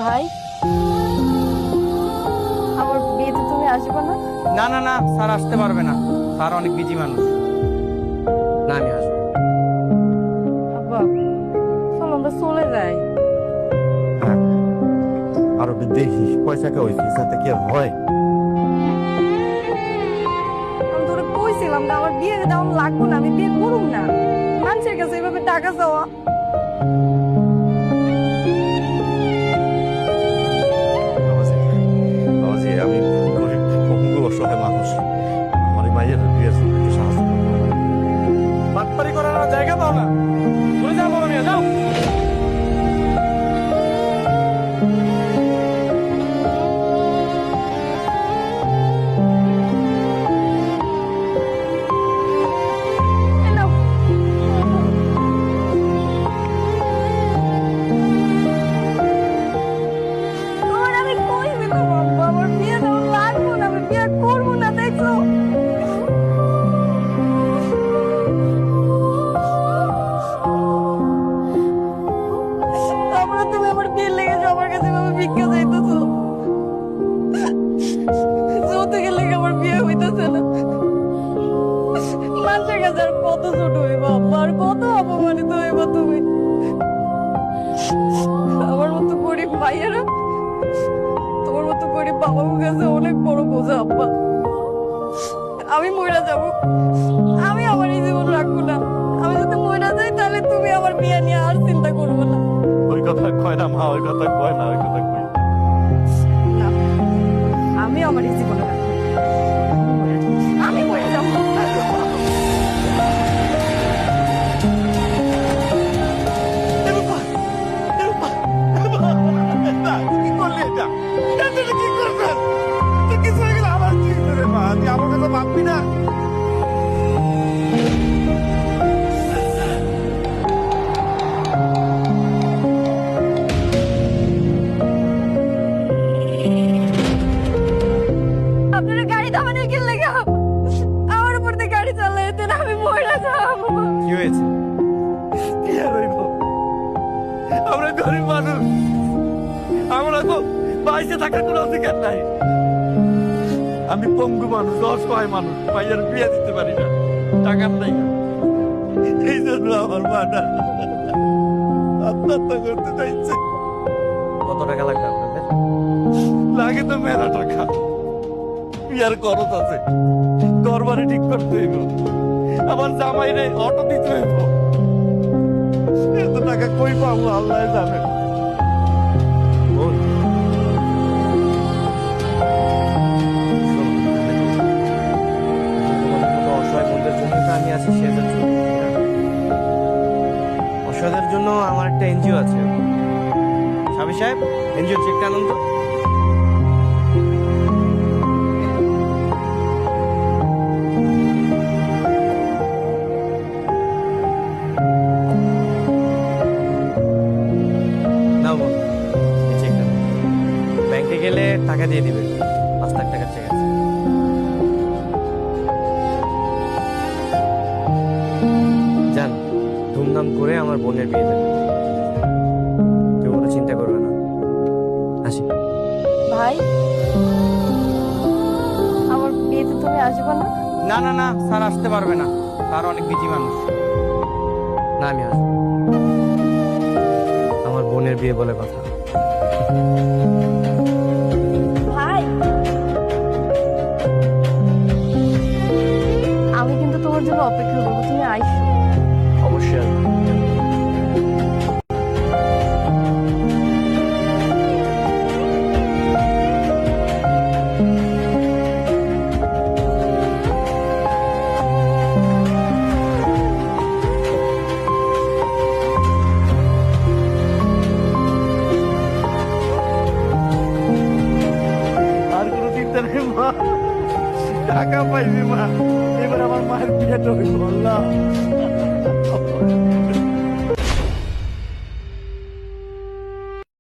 ভাই, আমার বিয়েতে তুমি আসবে না? না না না, স্যার আসতে পারবে না। স্যার অনেক বিজি মানুষ। না, আমি আসবো। আব্বা, চলো আমরা চলে যাই। আরো দেখি পয়সা কে হয়েছে সাথে কি আর হয়। আমি তোরে কইছিলাম না আমার বিয়ে দেওয়া লাগবো না, আমি বিয়ে করুম না। মানুষের কাছে এভাবে টাকা চাওয়া। বাবাজি, আমি গরিব পঙ্গু অসহায় মানুষ, আমার এই মায়ের বিয়ের জন্য একটু সাহায্য করবো। বাটপারি করার আর জায়গা পাও না, চলে যাও বড় মিয়া, যাও। এই নাও। তোমার আমি কইছিলাম আব্বা, আমার বিয়ে দেওয়া লাগবো না, আমি বিয়ে করবো না, দেখছো? তারপরে তুমি আমার বিয়ে লেগেছো, আমার কাছে এভাবে ভিক্ষা চাইতেছো। যৌতুকের লেগে আমার বিয়ে হইতেছে না। মানুষের কাছে আর কত ছোট হইব আব্বা, আর কত অপমানিত হইব তুমি। আমার মতো গরিব ভাইয়েরা তোমার মতো গরিব বাবার কাছে অনেক বড় বোঝা আব্বা। আমি মরে যাব, আমি আমার এই জীবন রাখবো না। আমি যদি মরে যাই তাহলে তুমি আমার বিয়ে নিয়ে আর চিন্তা করবো না। ওই কথা কয় না মা, ওই কথা কয় না, ওই কথা কই না, আমি আমার এই জীবনে রাখবো না। আমি মরে যাবো। কি করলি এটা? এটা কি করবেন? তুই কিছু হয়ে গেলে আমার কি করে মা? তুই আমার কথা ভাববি না? আপনারা গাড়ি থামানে কি লেগে আমার উপর দিয়ে গাড়ি চালাইতেন, আমি মরে যাবো। কি হয়েছে? কি আর হইব? আমরা গরিব মানুষ, আমরা তো বাইসে থাকার কোনো অধিকার নাই। আমি পঙ্গু মানুষ, অসহায় মানুষ, ভাইয়ের বিয়ে দিতে পারি না, টাকার নাই। এই জন্য আমার মাটা আত্মহত্যা করতে চাইছে। কত টাকা লাগবে আপনাদের? লাগে তো মেলা টাকা, বিয়ার খরচ আছে, ঘর বাড়ি ঠিক করতে হইব, আমার জামাই রে অটো দিতে হইব। এত টাকা কই পাবো আল্লাহ জানে। বল। তোমাদের মতো অসহায় বোনদের জন্য তো আমি আছি, সেজের জন্য। অসহায়দের জন্য আমার একটা এনজিও আছে। সাবি সাহেব, এনজিও চেকটা আনন্দ। না বোন, এই চেকটা নাও। ব্যাংকে গেলে টাকা দিয়ে দিবে, 5 লাখ টাকার চেক আছে। যান, ধুমধাম করে আমার বোনের বিয়ে দেন, কেউ কোনো চিন্তা করবে না। আসি। ভাই, আমার বিয়েতে তুমি আসবে না? না না না, স্যার আসতে পারবে না। স্যার অনেক বিজি মানুষ। না, আমি আসবো। আমার বোনের বিয়ে বলে কথা। ভাই, আমি কিন্তু তোমার জন্য অপেক্ষা করবো, তুমি আইসো। অবশ্যই আসবো। আর কোনো চিন্তা নেই মা, টাকা পাইবি মা, এবার আমার মায়ের বিয়েটা হইব। আল্লাহ